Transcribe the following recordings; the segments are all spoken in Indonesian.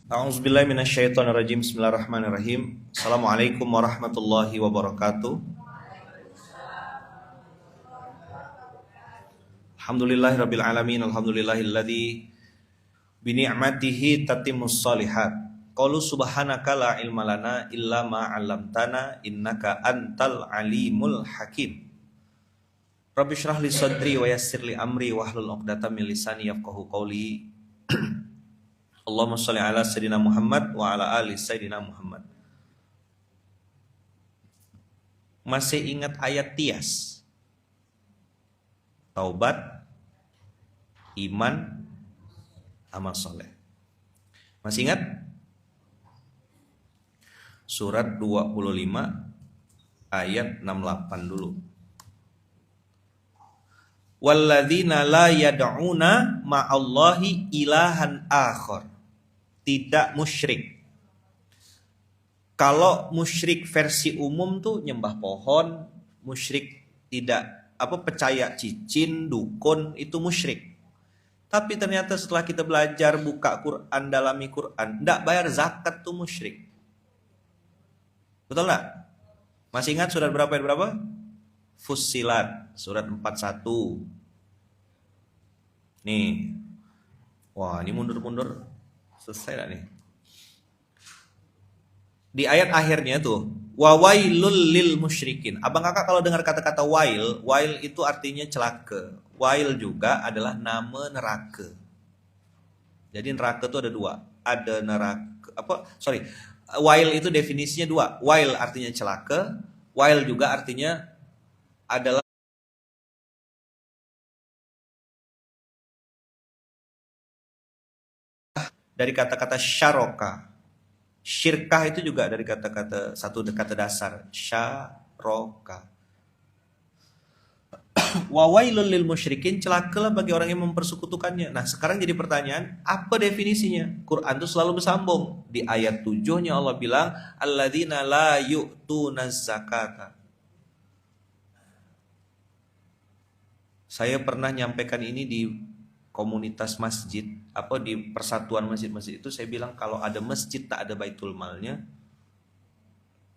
A'udzubillahi minasyaitonirrajim. Bismillahirrahmanirrahim. Assalamualaikum warahmatullahi wabarakatuh. Alhamdulillahirabbil alamin. Alhamdulillahilladzi bi ni'matihi tatimmus shalihat. Qalu subhanaka la ilma lana illa ma 'allamtana innaka antal alimul hakim. Rabbi shrah li sadri wa yassir li amri wahlul 'uqdatam min lisani yafqahu qawli. Allahumma sholli ala sayyidina Muhammad wa ala ali sayyidina Muhammad. Masih ingat ayat Tias? Taubat, iman, amal soleh. Masih ingat? Surat 25 ayat 68 dulu. Walladzina la yad'una ma'allahi ilahan akhar. Tidak musyrik. Kalau musyrik versi umum tuh nyembah pohon, musyrik tidak percaya cincin, dukun, itu musyrik. Tapi ternyata setelah kita belajar buka Quran, dalami Quran, enggak bayar zakat tuh musyrik. Betul enggak? Masih ingat surat berapa ayat berapa? Fussilat, surat 41. Nih. Wah, ini mundur-mundur. Selesai gak nih? Di ayat akhirnya tuh, wa wailul lil musyrikin. Abang kakak kalau dengar kata-kata wail, wail itu artinya celaka. Wail juga adalah nama neraka. Jadi neraka itu ada dua. Ada neraka, wail itu definisinya dua. Wail artinya celaka, wail juga artinya adalah dari kata-kata syaroka. Syirkah itu juga dari kata-kata satu kata dasar, syaroka. Wa wailul lil musyrikin, celakalah bagi orang yang mempersekutukannya. Nah, sekarang jadi pertanyaan, apa definisinya? Quran itu selalu bersambung. Di ayat 7-nya Allah bilang, alladzina la yu'tunaz zakata. Saya pernah nyampaikan ini di komunitas masjid, di persatuan masjid-masjid itu, saya bilang kalau ada masjid tak ada baitul malnya,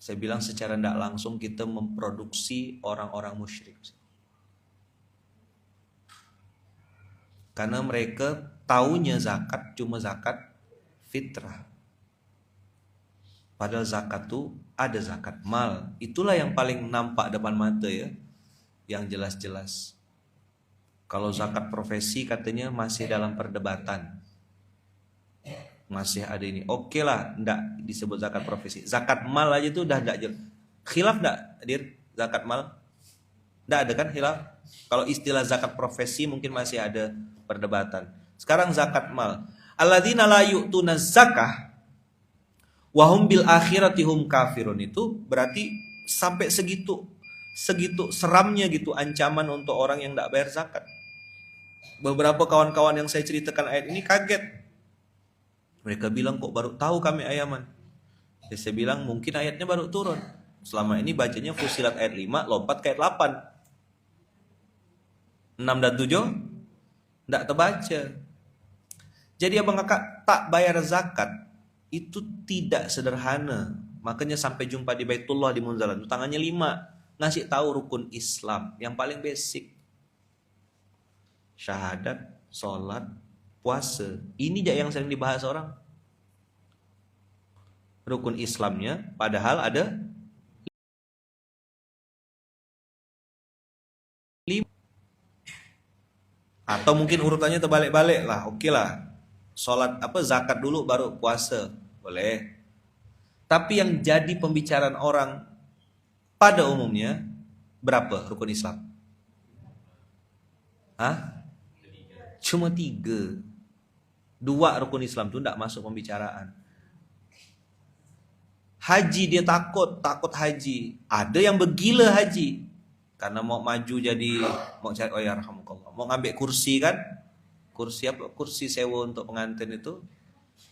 saya bilang secara tidak langsung kita memproduksi orang-orang musyrik. Karena mereka taunya zakat cuma zakat fitrah. Padahal zakat tuh ada zakat mal. Itulah yang paling nampak depan mata ya, yang jelas-jelas. Kalau zakat profesi katanya masih dalam perdebatan. Masih ada ini. Oke lah, enggak disebut zakat profesi. Zakat mal aja tuh udah enggak jelas. Khilaf enggak, Dir? Zakat mal? Enggak ada kan khilaf? Kalau istilah zakat profesi mungkin masih ada perdebatan. Sekarang zakat mal. Alladzina la yu'tuna zakah wa hum bil akhirati hum kafirun, itu berarti sampai segitu seramnya gitu ancaman untuk orang yang enggak bayar zakat. Beberapa kawan-kawan yang saya ceritakan ayat ini kaget. Mereka bilang, kok baru tahu kami ayaman. Saya bilang mungkin ayatnya baru turun. Selama ini bacanya Fussilat ayat 5, lompat ke ayat 8. 6 dan 7 tidak terbaca. Jadi abang kakak, tak bayar zakat itu tidak sederhana. Makanya sampai jumpa di Baitullah di Munzalan, tangannya 5, ngasih tahu rukun Islam yang paling basic. Syahadat, sholat, puasa. Ini yang sering dibahas orang. Rukun Islamnya padahal ada 5. Atau mungkin urutannya terbalik-balik lah. Oke lah. Sholat zakat dulu baru puasa. Boleh. Tapi yang jadi pembicaraan orang pada umumnya berapa rukun Islam? Hah? Cuma 3. 2 rukun Islam itu tidak masuk pembicaraan. Haji dia takut haji. Ada yang bergila haji karena mau maju jadi mau cari mau ngambil kursi kan? Kursi sewa untuk pengantin itu.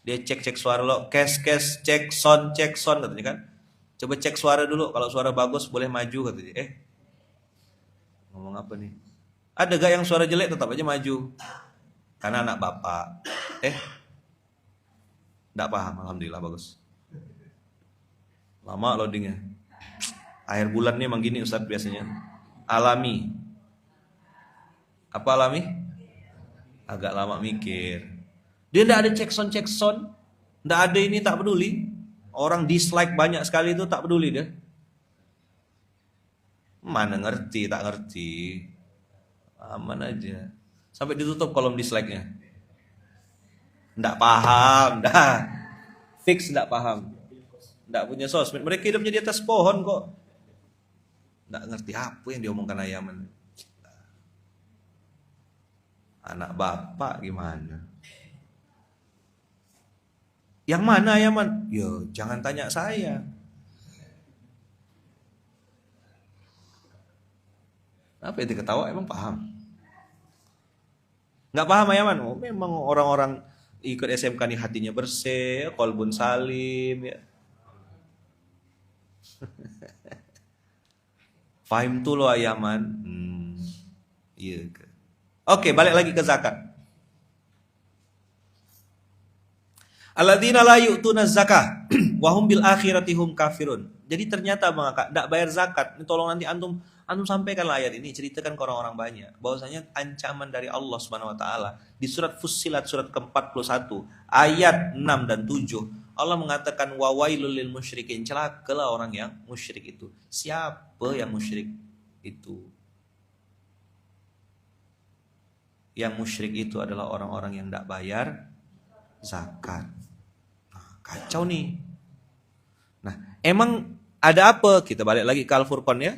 Dia cek suara lo, cash cek sound katanya kan. Coba cek suara dulu, kalau suara bagus boleh maju katanya. Ngomong apa nih? Ada gak yang suara jelek tetap aja maju? Karena anak bapak. Nggak paham, alhamdulillah bagus. Lama loadingnya. Akhir bulan nih emang gini Ustadz biasanya. Alami. Apa alami? Agak lama mikir. Dia nggak ada cek sound, nggak ada ini, tak peduli. Orang dislike banyak sekali itu tak peduli dia. Mana ngerti, tak ngerti. Aman aja. Sampai ditutup kolom dislike-nya. Nggak paham, dah. Fix nggak paham. Nggak punya sosmed. Mereka hidupnya di atas pohon kok. Nggak ngerti apa yang diomongkan Ayaman. Anak bapak gimana? Yang mana Ayaman? Yo, jangan tanya saya. Apa itu ketawa? Emang paham? Nggak paham Ayaman? Oh, memang orang-orang ikut SMK nih hatinya bersih, kolbun salim ya. Fahim tuh lo Ayaman. Iya. Oke, balik lagi ke zakat. Alladzina la yu'tuna zakah wa hum bil akhirati hum kafirun. Jadi ternyata Bang Kakak enggak bayar zakat. Ini tolong nanti antum sampaikanlah ayat ini, ceritakan ke orang-orang banyak bahwasanya ancaman dari Allah Subhanahu wa taala di surat Fussilat surat ke-41 ayat 6 dan 7. Allah mengatakan wa wailul lil musyrikin, celakalah orang yang musyrik itu. Siapa yang musyrik itu? Yang musyrik itu adalah orang-orang yang enggak bayar zakat. Kacau nih. Nah, emang ada apa? Kita balik lagi ke Al-Furqan ya.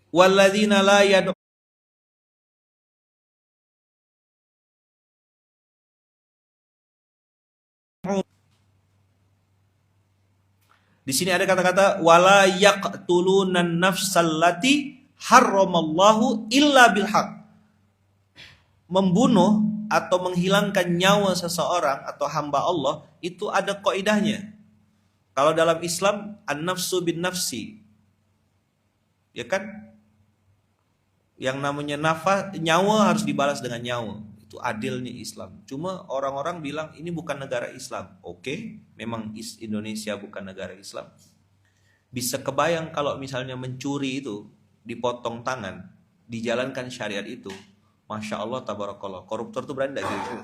Walladzina la yad'u. Di sini ada kata-kata wala yaqtulunan nafsallati harramallahu illa bil haq. Membunuh atau menghilangkan nyawa seseorang atau hamba Allah itu ada kaidahnya. Kalau dalam Islam an-nafsu bin nafsi. Ya kan? Yang namanya nyawa harus dibalas dengan nyawa. Itu adilnya Islam. Cuma orang-orang bilang ini bukan negara Islam. Oke, memang Indonesia bukan negara Islam. Bisa kebayang kalau misalnya mencuri itu dipotong tangan, dijalankan syariat itu, Masya Allah tabarakallah, koruptor itu berani gak gitu?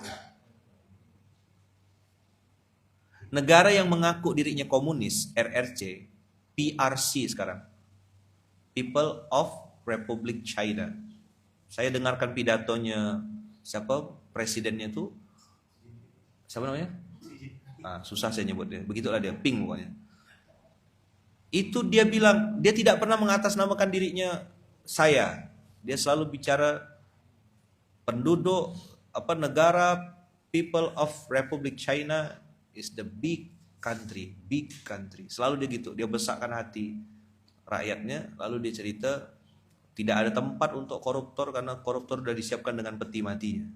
Negara yang mengaku dirinya komunis, RRC, PRC sekarang, People of Republic China. Saya dengarkan pidatonya siapa presidennya tuh, siapa namanya? Susah saya nyebutnya, begitulah dia, pink pokoknya. Itu dia bilang, dia tidak pernah mengatasnamakan dirinya saya. Dia selalu bicara penduduk negara People of Republic China is the big country. Selalu dia gitu, dia besarkan hati rakyatnya, lalu dia cerita tidak ada tempat untuk koruptor karena koruptor sudah disiapkan dengan peti matinya.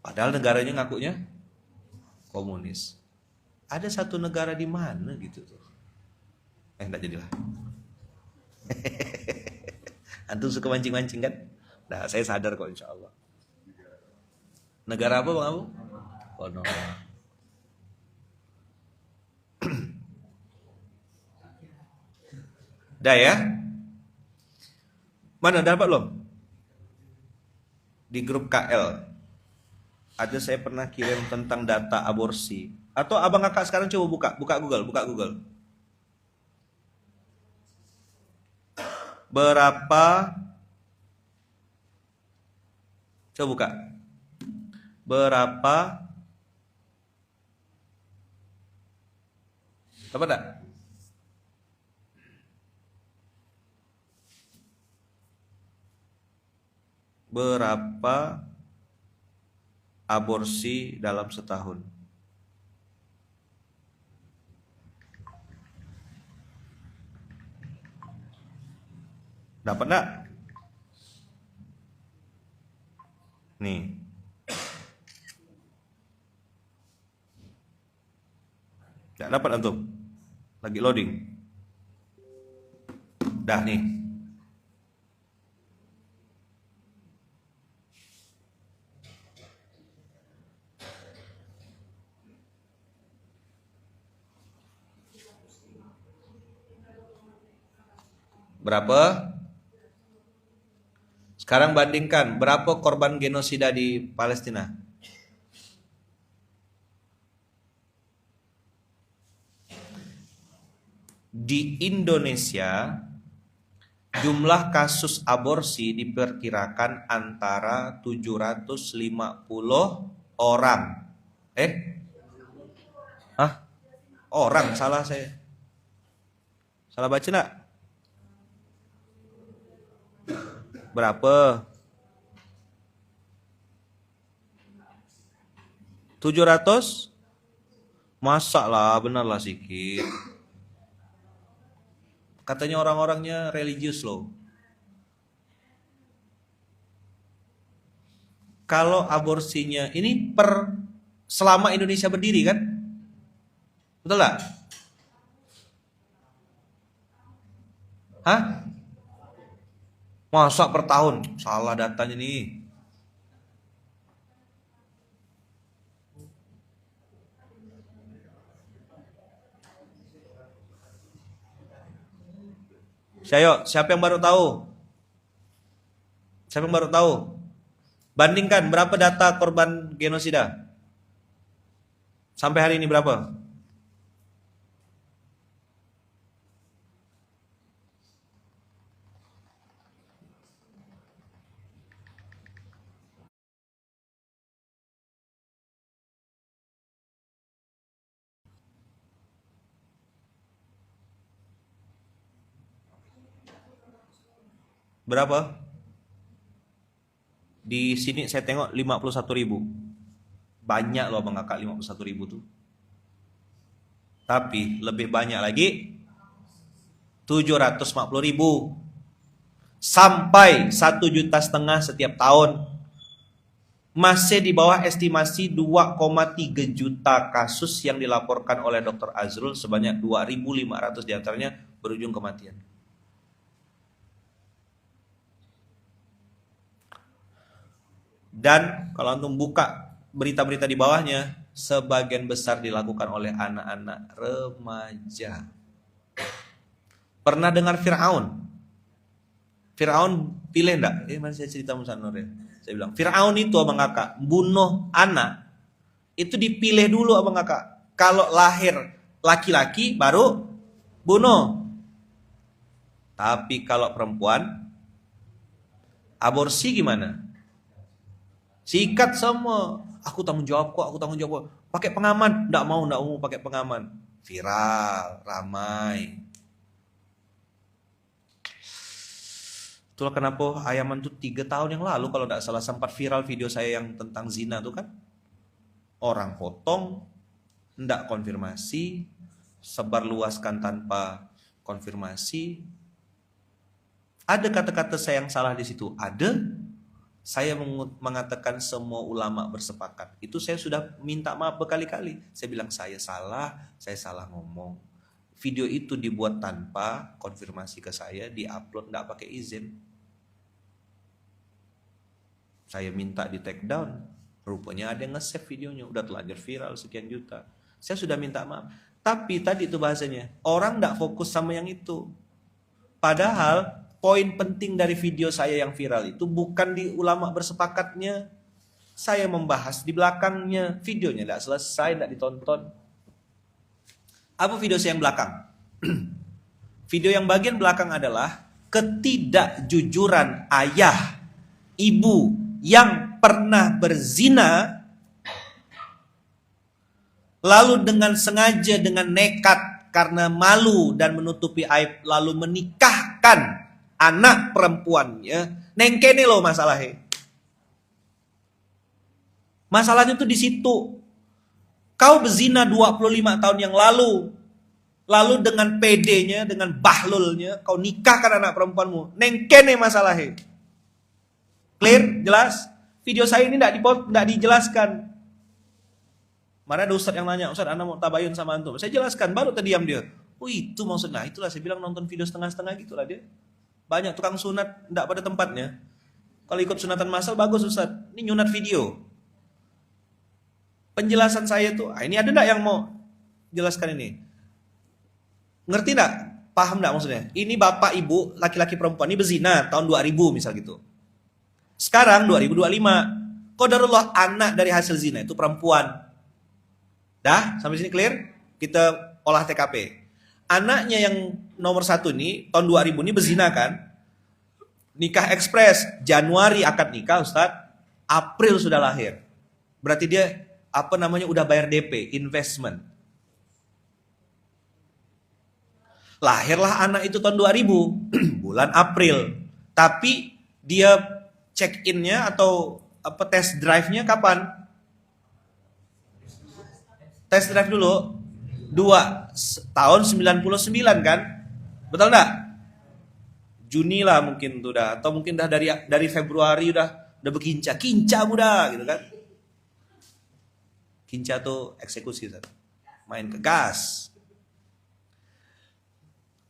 Padahal negaranya ngakunya komunis. Ada satu negara di mana gitu tuh. Enggak jadilah. Antum suka mancing-mancing kan? Nah, saya sadar kok insya Allah. Negara apa Bang Abu? Konoha. Dah ya? Mana dapat belum? Di grup KL. Ada saya pernah kirim tentang data aborsi. Atau abang kakak sekarang coba buka Google. Berapa? Coba buka. Berapa? Dapat tak? Berapa aborsi dalam setahun? Dapat enggak? Nih. Enggak dapat antum. Lagi loading. Dah nih. Berapa? Sekarang bandingkan berapa korban genosida di Palestina? Di Indonesia jumlah kasus aborsi diperkirakan antara 750 orang. Orang, salah saya. Salah baca enggak? Berapa? 700? Masa lah, benar lah sikit. Katanya orang-orangnya religius loh. Kalau aborsinya ini selama Indonesia berdiri kan? Betul nggak? Hah? Masa per tahun? Salah datanya nih. Siapa yang baru tahu? Siapa yang baru tahu? Bandingkan berapa data korban genosida? Sampai hari ini berapa? Berapa? Di sini saya tengok 51.000. Banyak loh Bang Kakak 51.000 tuh. Tapi lebih banyak lagi 750.000. Sampai 1,5 juta setiap tahun. Masih di bawah estimasi 2,3 juta kasus yang dilaporkan oleh Dr. Azrul, sebanyak 2.500 diantaranya berujung kematian. Dan kalau antum buka berita-berita di bawahnya, sebagian besar dilakukan oleh anak-anak remaja. Pernah dengar Fir'aun? Fir'aun pilih enggak? Mana saya cerita Musa Nur ya? Saya bilang, Fir'aun itu abang kakak, bunuh anak, itu dipilih dulu abang kakak. Kalau lahir laki-laki baru bunuh. Tapi kalau perempuan, aborsi gimana? Sikat semua. Aku tanggung jawab kok, aku tanggung jawab kok. Pakai pengaman, enggak mau pakai pengaman. Viral, ramai. Itulah kenapa Ayaman tuh 3 tahun yang lalu kalau enggak salah sempat viral video saya yang tentang zina tuh kan. Orang potong, enggak konfirmasi, sebarluaskan tanpa konfirmasi. Ada kata-kata saya yang salah di situ? Ada. Saya mengatakan semua ulama bersepakat. Itu saya sudah minta maaf berkali-kali. Saya bilang saya salah ngomong. Video itu dibuat tanpa konfirmasi ke saya, diupload enggak pakai izin. Saya minta di take down. Rupanya ada yang nge-save videonya, udah telanjur viral sekian juta. Saya sudah minta maaf. Tapi tadi itu bahasanya, orang enggak fokus sama yang itu. Padahal poin penting dari video saya yang viral itu bukan di ulama bersepakatnya. Saya membahas di belakangnya. Videonya tidak selesai, tidak ditonton. Apa video saya yang belakang? Video yang bagian belakang adalah ketidakjujuran ayah, ibu yang pernah berzina, lalu dengan sengaja, dengan nekat, karena malu dan menutupi aib, lalu menikahkan anak perempuannya. Nengkene loh masalahnya. Masalahnya tuh di situ. Kau berzina 25 tahun yang lalu. Lalu dengan PD-nya, dengan bahlulnya, kau nikahkan anak perempuanmu. Nengkene masalahnya. Clear? Jelas? Video saya ini tidak dijelaskan. Mana ada ustadz yang nanya, Ustadz anak mau tabayun sama antum. Saya jelaskan, baru terdiam dia. Oh itu maksudnya. Itulah saya bilang nonton video setengah-setengah gitulah dia. Banyak tukang sunat tidak pada tempatnya. Kalau ikut sunatan massal bagus Ustaz. Ini nyunat video. Penjelasan saya tuh, ini ada enggak yang mau jelaskan ini? Ngerti enggak? Paham nggak maksudnya? Ini bapak ibu laki-laki perempuan ini berzina tahun 2000 misal gitu. Sekarang 2025. Qadarullah anak dari hasil zina itu perempuan. Dah, sampai sini clear? Kita olah TKP. Anaknya yang nomor 1 ini tahun 2000 ini berzina kan? Nikah ekspres, Januari akad nikah Ustadz, April sudah lahir. Berarti dia udah bayar DP, investment. Lahirlah anak itu tahun 2000, bulan April. Tapi dia check-in-nya atau test drive-nya kapan? Test drive dulu. tahun 99 kan? Betul enggak? Juni lah mungkin tuh dah, atau mungkin dah dari Februari udah berkinca muda gitu kan. Kinca tuh eksekusi, main ke gas.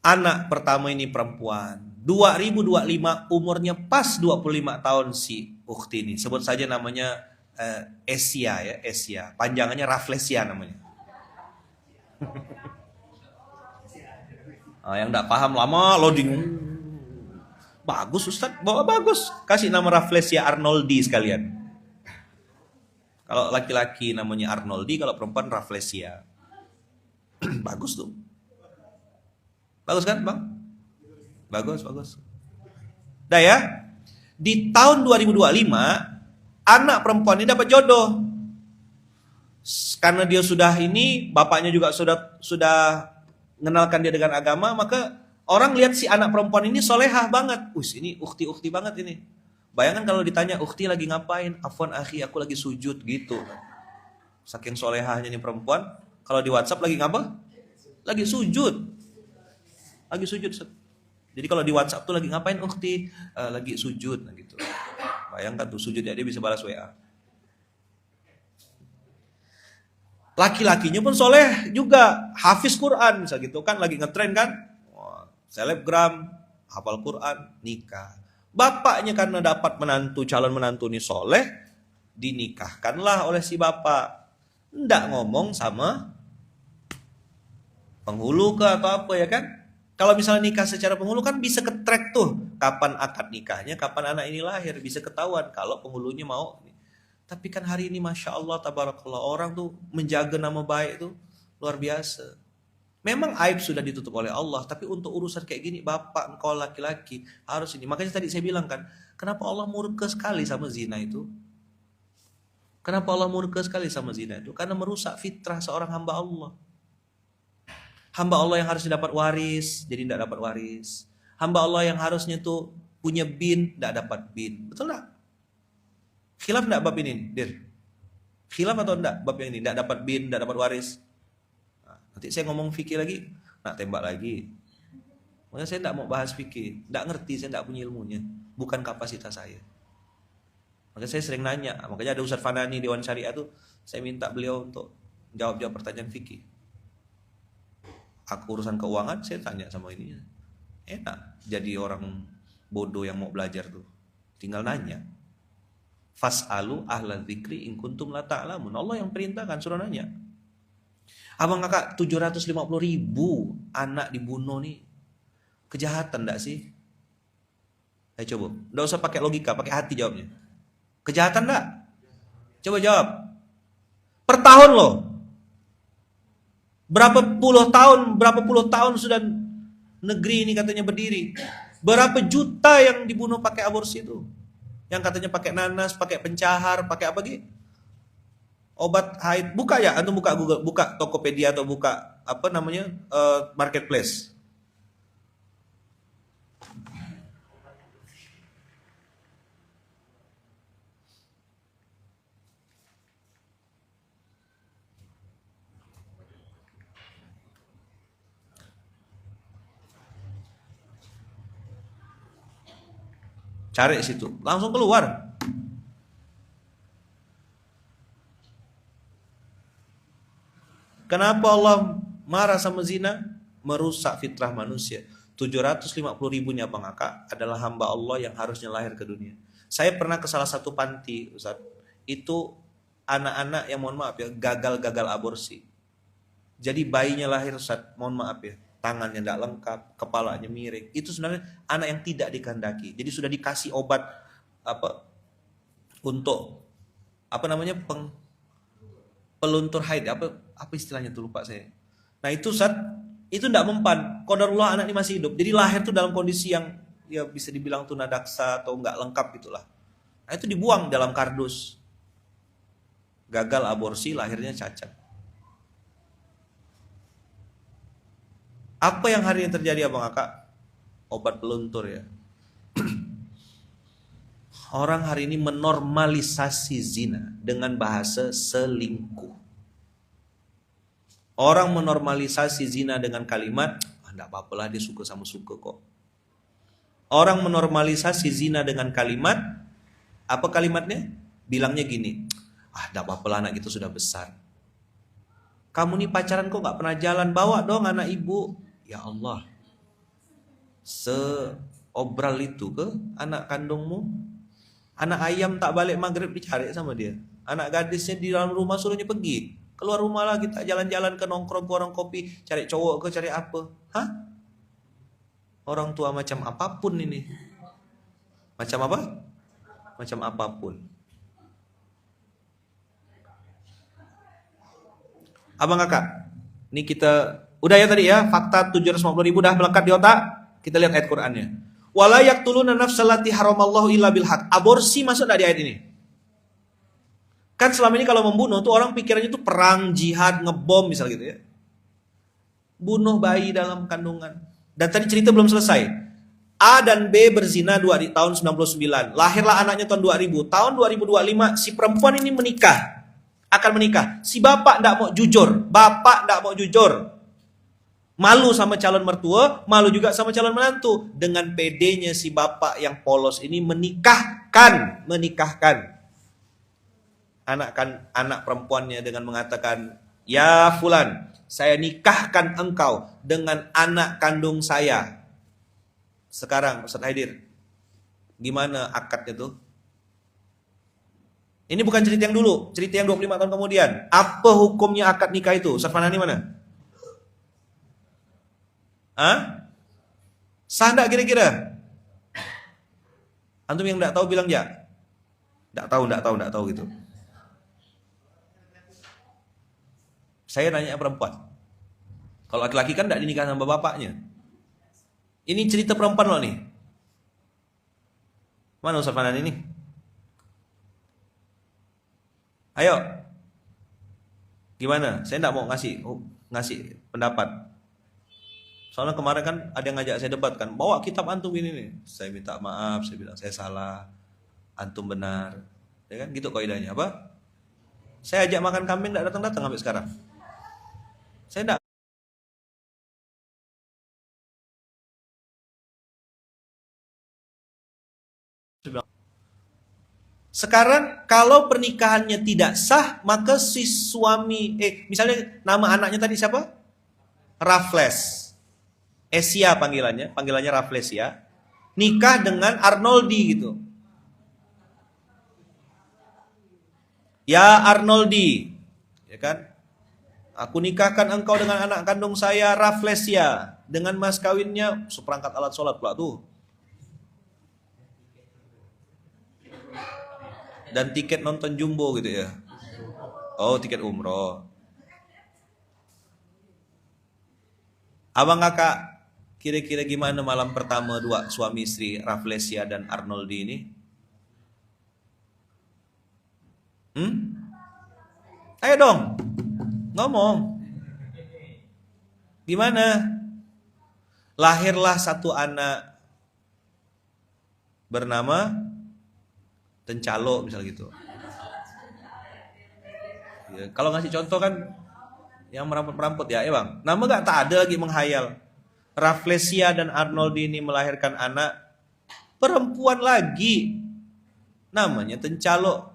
Anak pertama ini perempuan. 2025 umurnya pas 25 tahun si ukhti ini. Sebut saja namanya Asia ya, Asia. Panjangannya Rafflesia namanya. Yang enggak paham lama loading. Bagus Ustaz, bagus. Kasih nama Rafflesia Arnoldi sekalian. Kalau laki-laki namanya Arnoldi, kalau perempuan Rafflesia. Bagus tuh. Bagus kan Bang? Bagus. Dah ya. Di tahun 2025 anak perempuan ini dapat jodoh. Karena dia sudah bapaknya juga sudah mengenalkan dia dengan agama, maka orang lihat si anak perempuan ini solehah banget. Ini ukhti banget ini. Bayangkan kalau ditanya ukhti lagi ngapain? Afwan akhi, aku lagi sujud gitu. Saking solehahnya nih perempuan, kalau di WhatsApp lagi ngapa? Lagi sujud. Jadi kalau di WhatsApp tuh lagi ngapain ukhti? Lagi sujud gitu. Bayangkan tuh sujud dia bisa balas WA. Laki-lakinya pun soleh juga, hafiz Quran misal gitu kan, lagi ngetren kan. Selebgram, hafal Quran, nikah. Bapaknya karena dapat calon menantu ini soleh, dinikahkanlah oleh si bapak. Nggak ngomong sama penghulu ke atau apa ya kan? Kalau misalnya nikah secara penghulu kan bisa ke-track tuh, kapan akad nikahnya, kapan anak ini lahir, bisa ketahuan kalau penghulunya mau. Tapi kan hari ini Masya Allah, tabarakallah, orang tuh menjaga nama baik tuh luar biasa. Memang aib sudah ditutup oleh Allah, tapi untuk urusan kayak gini, bapak, engkau laki-laki, harus ini. Makanya tadi saya bilang kan, kenapa Allah murka sekali sama zina itu? Kenapa Allah murka sekali sama zina itu? Karena merusak fitrah seorang hamba Allah. Hamba Allah yang harusnya dapat waris, jadi tidak dapat waris. Hamba Allah yang harusnya tuh punya bin, tidak dapat bin. Betul tak? Khilaf tidak bab ini, Dir? Khilaf atau tidak bab yang ini? Tidak dapat bin, tidak dapat waris. Nanti saya ngomong fikih lagi, nak tembak lagi. Makanya saya tidak mau bahas fikih, tidak ngerti, saya tidak punya ilmunya, bukan kapasitas saya. Makanya saya sering nanya, makanya ada Ustaz Fanani di Dewan Syariah tuh, saya minta beliau untuk jawab pertanyaan fikih. Aku urusan keuangan, saya tanya sama ini. Enak jadi orang bodoh yang mau belajar tuh, tinggal nanya. Fas'alu ahla dzikri in kuntum la ta'lamun. Allah yang perintahkan, suruh nanya. Abang kakak 750.000 anak dibunuh nih. Kejahatan enggak sih? Ayo coba. Enggak usah pakai logika, pakai hati jawabnya. Kejahatan enggak? Coba jawab. Per tahun loh. Berapa puluh tahun sudah negeri ini katanya berdiri. Berapa juta yang dibunuh pakai aborsi itu? Yang katanya pakai nanas, pakai pencahar, pakai apa gitu? Obat haid. Buka ya, antum buka Google, buka Tokopedia atau buka marketplace. Cari situ, langsung keluar. Kenapa Allah marah sama zina? Merusak fitrah manusia. 750.000-nya pengakak adalah hamba Allah yang harusnya lahir ke dunia. Saya pernah ke salah satu panti, Ustaz. Itu anak-anak yang mohon maaf ya, gagal aborsi. Jadi bayinya lahir, Ustaz, mohon maaf ya, tangannya tidak lengkap, kepalanya miring. Itu sebenarnya anak yang tidak dikehendaki. Jadi sudah dikasih obat apa untuk apa namanya peluntur haid, apa istilahnya tuh lupa saya. Nah itu itu tidak mempan. Qadarullah anak ini masih hidup. Jadi lahir tuh dalam kondisi yang ya bisa dibilang tunadaksa atau nggak lengkap gitulah. Nah itu dibuang dalam kardus. Gagal aborsi, lahirnya cacat. Apa yang hari ini terjadi abang kakak? Obat peluntur ya. Orang hari ini menormalisasi zina dengan bahasa selingkuh. Orang menormalisasi zina dengan kalimat, enggak apa-apa lah dia suka sama suka kok. Orang menormalisasi zina dengan kalimat, apa kalimatnya? Bilangnya gini, enggak apa-apa lah anak itu sudah besar. Kamu nih pacaran kok nggak pernah jalan, bawa dong anak ibu. Ya Allah, seobral itu ke anak kandungmu? Anak ayam tak balik maghrib dicari sama dia. Anak gadisnya di dalam rumah suruhnya pergi. Keluar rumah lagi tak jalan-jalan ke nongkrong ke warung kopi, cari cowok ke cari apa? Hah? Orang tua macam apapun ini. Macam apa? Macam apapun. Abang kakak, ini kita udah ya tadi ya, fakta 750.000 udah melekat di otak. Kita lihat ayat Qur'annya. Wala yaqtuluna nafsal lati haramallahu illa bil haq. Aborsi masuk enggak di ayat ini? Kan selama ini kalau membunuh tuh orang pikirannya tuh perang, jihad, ngebom misal gitu ya. Bunuh bayi dalam kandungan. Dan tadi cerita belum selesai. A dan B berzina di tahun 99. Lahirlah anaknya tahun 2000. Tahun 2025 si perempuan ini menikah. Akan menikah. Si bapak enggak mau jujur. Bapak enggak mau jujur. Malu sama calon mertua, malu juga sama calon menantu. Dengan pedenya si bapak yang polos ini menikahkan anak perempuannya dengan mengatakan, "Ya fulan, saya nikahkan engkau dengan anak kandung saya." Sekarang Ustaz Haidir, gimana akadnya tuh? Ini bukan cerita yang dulu, cerita yang 25 tahun kemudian. Apa hukumnya akad nikah itu? Ustaz Fanani mana? Hah? Sah enggak kira-kira? Antum yang enggak tahu bilang ya. Enggak tahu gitu. Saya nanya perempuan. Kalau laki-laki kan enggak dinikah sama bapaknya. Ini cerita perempuan loh nih. Mana Ustaz Fanan ini? Ayo. Gimana? Saya enggak mau ngasih pendapat. Soalnya kemarin kan ada yang ngajak saya debat kan, bawa kitab antum ini nih. Saya minta maaf, saya bilang saya salah, antum benar. Ya kan gitu kaidahnya apa? Saya ajak makan kambing enggak datang-datang sampai sekarang. Saya enggak. Sekarang kalau pernikahannya tidak sah, maka si suami misalnya nama anaknya tadi siapa? Raffles. Asia panggilannya Rafflesia, nikah dengan Arnoldi gitu. Ya Arnoldi, ya kan? Aku nikahkan engkau dengan anak kandung saya Rafflesia, dengan mas kawinnya seperangkat alat sholat pula tuh. Dan tiket nonton jumbo gitu ya. Oh, tiket umroh. Abang kakak, kira-kira gimana malam pertama dua suami istri Rafflesia dan Arnoldi ini? Ayo dong, ngomong. Gimana? Lahirlah satu anak bernama Tencalo misal gitu. Ya, kalau ngasih contoh kan yang merampok-merampok ya, bang. Nama gak tak ada lagi menghayal. Rafflesia dan Arnoldi ini melahirkan anak perempuan lagi. Namanya Tencalo.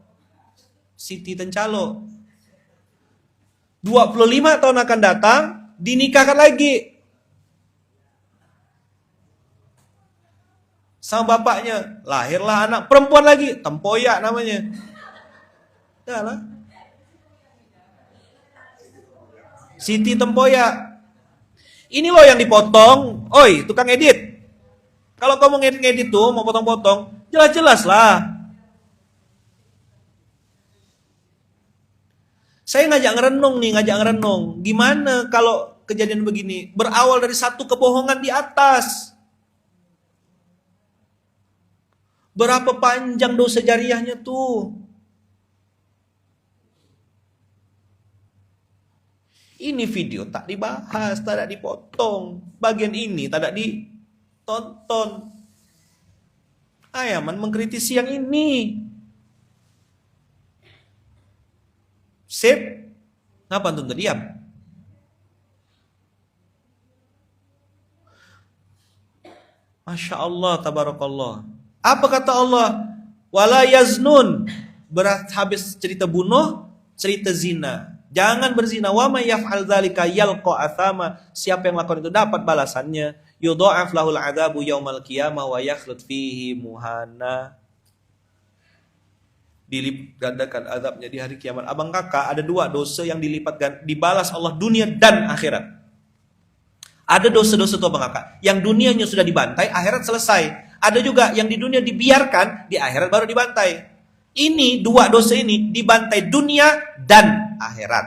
Siti Tencalo. 25 tahun akan datang, dinikahkan lagi. Sama bapaknya. Lahirlah anak perempuan lagi. Tempoyak namanya. Dah lah. Siti Tempoyak. Ini loh yang dipotong. Oi, tukang edit. Kalau kamu ngedit-ngedit tuh, mau potong-potong, jelas-jelas lah. Saya ngajak ngerenung. Gimana kalau kejadian begini? Berawal dari satu kebohongan di atas. Berapa panjang dosa jariahnya tuh? Ini video tak dibahas, tak dipotong. Bagian ini tak ditonton. Ayaman mengkritisi yang ini. Sip. Ngapa tuntut diam? Masya Allah, tabarakallah. Apa kata Allah? Wala yaznun. Berat habis cerita bunuh, cerita zina. Jangan berzina. Wa may yaf'al dzalika yalqa athama. Siapa yang lakukan itu dapat balasannya. Yudha'af lahul 'adzabu yaumal qiyamah wa yakhlud fihi muhana. Dilipat gandakan azabnya di hari kiamat. Abang kakak, ada dua dosa yang dibalas Allah dunia dan akhirat. Ada dosa-dosa itu abang kakak, yang dunianya sudah dibantai, akhirat selesai. Ada juga yang di dunia dibiarkan, di akhirat baru dibantai. Ini dua dosa ini dibantai dunia dan akhirat.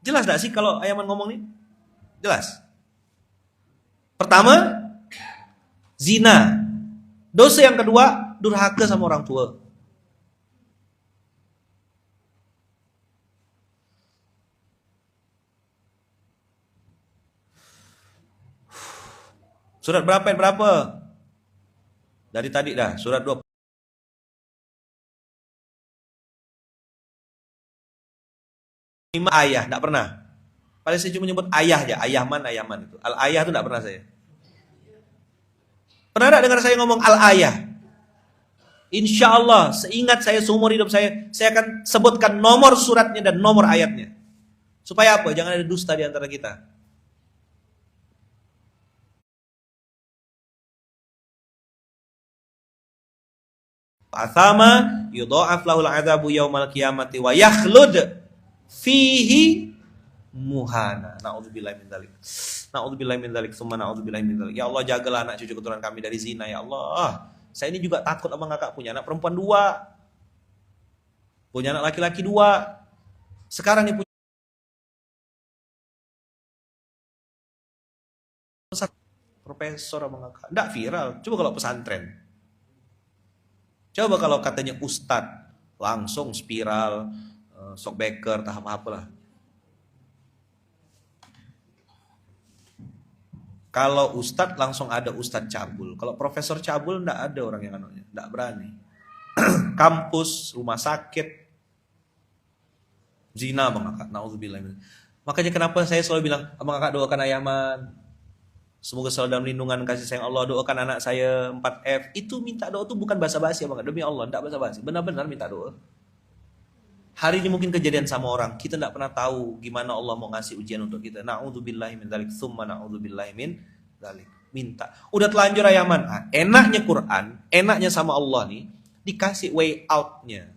Jelas gak sih kalau Ayaman ngomong ini? Jelas. Pertama, zina. Dosa yang kedua, durhaka sama orang tua. Surat berapa ayat berapa? Dari tadi dah, surat 20. Ayah, enggak pernah. Paling saya cuma nyebut ayah aja, ayaman itu. Al-ayah itu enggak pernah saya. Pernah enggak dengar saya ngomong al-ayah? Insya Allah, seingat saya seumur hidup saya akan sebutkan nomor suratnya dan nomor ayatnya. Supaya apa? Jangan ada dusta di antara kita. Athama yudha'af lahul 'adzabu yaumal qiyamati wa yakhlud fihi muhana. Na'udzubillahi min dzalik. Na'udzubillahi min dzalik, tsumma na'udzubillahi min dzalik. Ya Allah, jagalah anak cucu keturunan kami dari zina ya Allah. Saya ini juga takut abang kakak punya anak perempuan 2. Punya anak laki-laki 2. Sekarang nih punya profesor abang kakak. Enggak viral. Coba kalau pesantren. Coba kalau katanya ustadz, langsung spiral, shockbacker, tahap apalah. Kalau ustadz langsung ada ustadz cabul. Kalau profesor cabul enggak ada orang yang anunya, enggak berani. Kampus, rumah sakit, zina abang kakak. Nauzubillah. Makanya kenapa saya selalu bilang, abang kakak doakan Ayaman. Semoga selalu dalam lindungan kasih sayang Allah. Doakan anak saya 4F. Itu minta doa itu bukan basa-basi abang. Demi Allah, tidak basa-basi. Benar-benar minta doa. Hari ini mungkin kejadian sama orang. Kita tidak pernah tahu gimana Allah mau ngasih ujian untuk kita. Na'udzubillahi min dzalik, tsumma na'udzubillahi min dzalik. Minta. Udah telanjur Ayaman. Nah, enaknya Quran, enaknya sama Allah nih, dikasih way out-nya.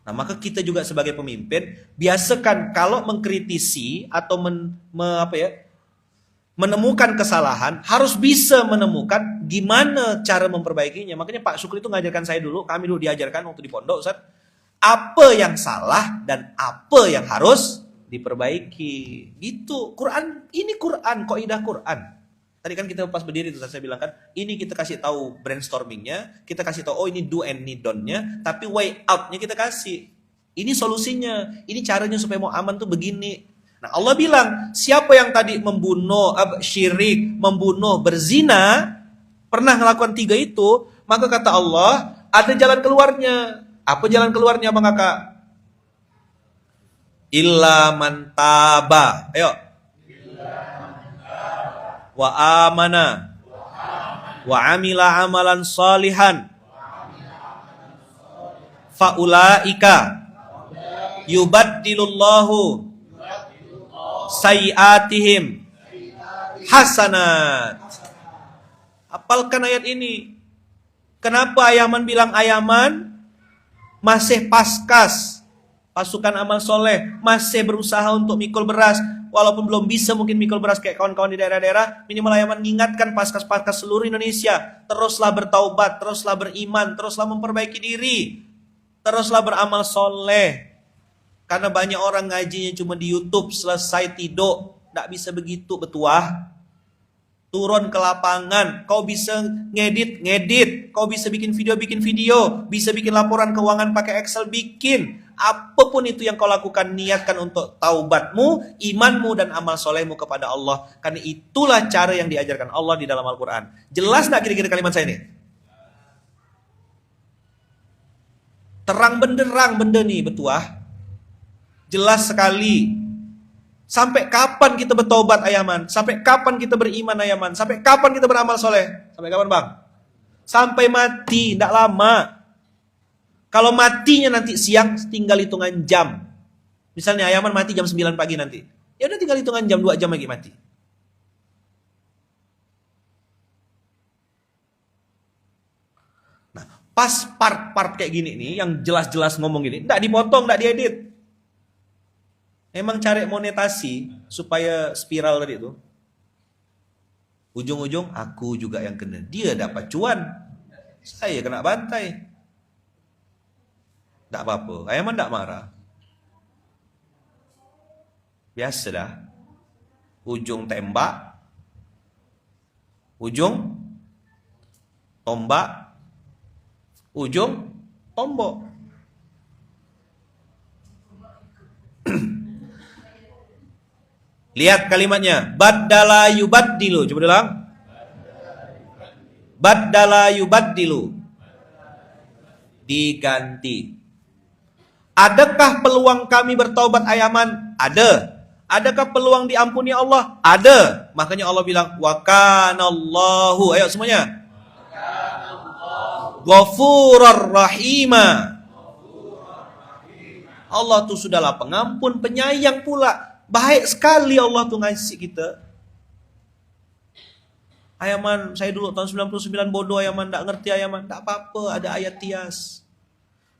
Nah, maka kita juga sebagai pemimpin biasakan kalau mengkritisi atau menemukan kesalahan, harus bisa menemukan gimana cara memperbaikinya. Makanya Pak Syukri itu ngajarkan saya dulu, kami dulu diajarkan waktu di pondok, Ustaz, apa yang salah dan apa yang harus diperbaiki. Gitu. Quran, ini Quran, kaidah Quran. Tadi kan kita pas berdiri itu saya bilang kan, ini kita kasih tahu brainstormingnya, kita kasih tahu oh ini do and need don't-nya, tapi way out-nya kita kasih. Ini solusinya, ini caranya supaya mau aman tuh begini. Nah Allah bilang, siapa yang tadi membunuh, syirik, membunuh, berzina, pernah melakukan 3 itu, maka kata Allah, ada jalan keluarnya. Apa jalan keluarnya bang kakak? Illa man taba. Ayo. Wa amana. Wa amila amalan salihan. Faulaika yubaddilullahu sayiatihim hasanat. Hafalkan ayat ini. Kenapa Ayaman bilang Ayaman masih paskas, pasukan amal soleh, masih berusaha untuk mikul beras, walaupun belum bisa mungkin mikul beras kayak kawan-kawan di daerah-daerah, minimal Ayaman mengingatkan paskas-paskas seluruh Indonesia, teruslah bertaubat, teruslah beriman, teruslah memperbaiki diri, teruslah beramal soleh. Karena banyak orang ngajinya cuma di YouTube, selesai tidur. Tidak bisa begitu, betuah. Turun ke lapangan, kau bisa ngedit, kau bisa bikin video, bisa bikin laporan keuangan pakai Excel, bikin. Apapun itu yang kau lakukan, niatkan untuk taubatmu, imanmu, dan amal solehmu kepada Allah. Karena itulah cara yang diajarkan Allah di dalam Al-Quran. Jelas gak kira-kira kalimat saya ini? Terang benderang benda nih, betuah. Jelas sekali. Sampai kapan kita bertobat Ayaman? Sampai kapan kita beriman Ayaman? Sampai kapan kita beramal soleh? Sampai kapan bang? Sampai mati, tidak lama. Kalau matinya nanti siang, tinggal hitungan jam. Misalnya Ayaman mati jam 9 pagi nanti. Ya udah tinggal hitungan jam, 2 jam lagi mati. Nah, pas part-part kayak gini nih, yang jelas-jelas ngomong gini, tidak dipotong, tidak diedit. Emang cari monetasi supaya spiral tadi itu. Ujung-ujung aku juga yang kena. Dia dapat cuan, saya kena bantai. Tak apa-apa, Ayaman tak marah. Biasa dah. Ujung tembak, ujung tombak, ujung tombok. Lihat kalimatnya, baddala yubaddilu. Coba ulang. Baddala yubaddilu. Diganti. Adakah peluang kami bertaubat Ayaman? Ada. Adakah peluang diampuni Allah? Ada. Makanya Allah bilang, wa kanallahu. Ayo semuanya. Ghafurur rahima. Allah tuh sudahlah pengampun, penyayang pula. Baik sekali Allah tuh ngasih kita. Ayaman, saya dulu tahun 99 bodoh Ayaman, tak ngerti Ayaman, tak apa-apa, ada ayat tias.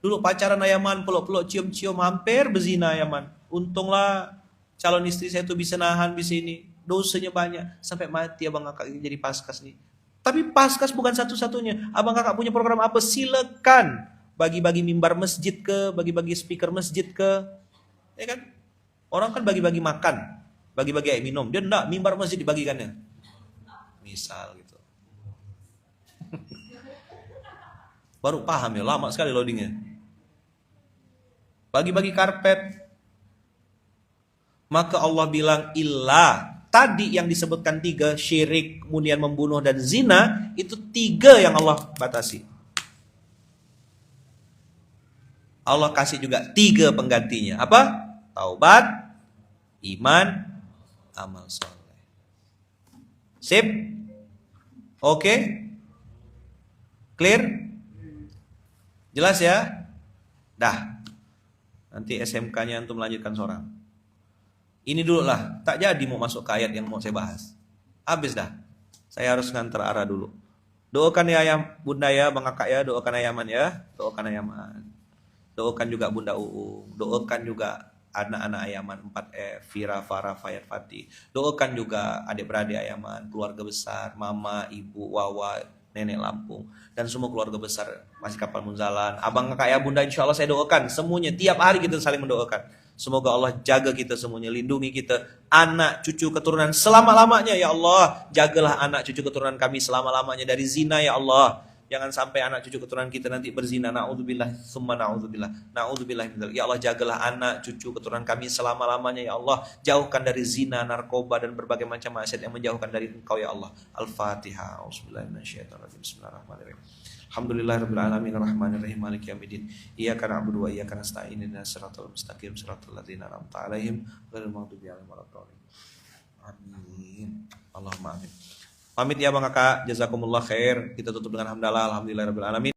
Dulu pacaran Ayaman, peluk-peluk, cium-cium, hampir berzina Ayaman. Untunglah calon istri saya tuh bisa nahan di sini. Dosanya banyak, sampai mati abang kakak jadi paskas nih. Tapi paskas bukan satu-satunya. Abang kakak punya program apa? Silakan. Bagi-bagi mimbar masjid ke, bagi-bagi speaker masjid ke. Ya kan? Orang kan bagi-bagi makan, bagi-bagi air minum. Dia enggak, mimbar masjid dibagikannya. Misal gitu. Baru paham ya, lama sekali loadingnya. Bagi-bagi karpet. Maka Allah bilang, illa. Tadi yang disebutkan 3, syirik, kemudian membunuh dan zina, itu 3 yang Allah batasi. Allah kasih juga 3 penggantinya. Apa? Taubat, iman, amal soleh. Sip? Oke? Clear? Jelas ya? Dah. Nanti SMK-nya untuk melanjutkan seorang. Ini dulu lah. Tak jadi mau masuk ke ayat yang mau saya bahas. Habis dah. Saya harus ngantar arah dulu. Doakan ya ayam, bunda ya, bang kakak ya. Doakan Ayaman ya. Doakan Ayaman. Doakan juga bunda Uung. Doakan juga anak-anak Ayaman 4F, Vira, Farah, Fayat, Fatih. Doakan juga adik-beradik Ayaman, keluarga besar, mama, ibu, Wawa, nenek Lampung, dan semua keluarga besar masih kapal Munzalan. Abang kakak ya bunda, insya Allah saya doakan semuanya. Tiap hari kita saling mendoakan. Semoga Allah jaga kita semuanya, lindungi kita, anak, cucu, keturunan selama-lamanya ya Allah. Jagalah anak, cucu, keturunan kami selama-lamanya dari zina ya Allah. Jangan sampai anak cucu keturunan kita nanti berzina. Na'udzubillah, summa na'udzubillah. Na'udzubillah. Ya Allah, jagalah anak cucu keturunan kami selama-lamanya ya Allah. Jauhkan dari zina, narkoba, dan berbagai macam maksiat yang menjauhkan dari Engkau ya Allah. Al-Fatihah. Bismillahirrahmanirrahim. Bismillahirrahmanirrahim. Alhamdulillahirabbil alamin arrahmanirrahim maliki yaumiddin. Iyyaka na'budu wa iyyaka nasta'in ihdinas siratal mustaqim siratal ladzina an'amta 'alaihim ghairil maghdubi 'alaihim waladdallin. Amin. Allahumma amin. Pamit ya bang kakak, jazakumullah khair. Kita tutup dengan hamdalah, alhamdulillahirabbil alamin.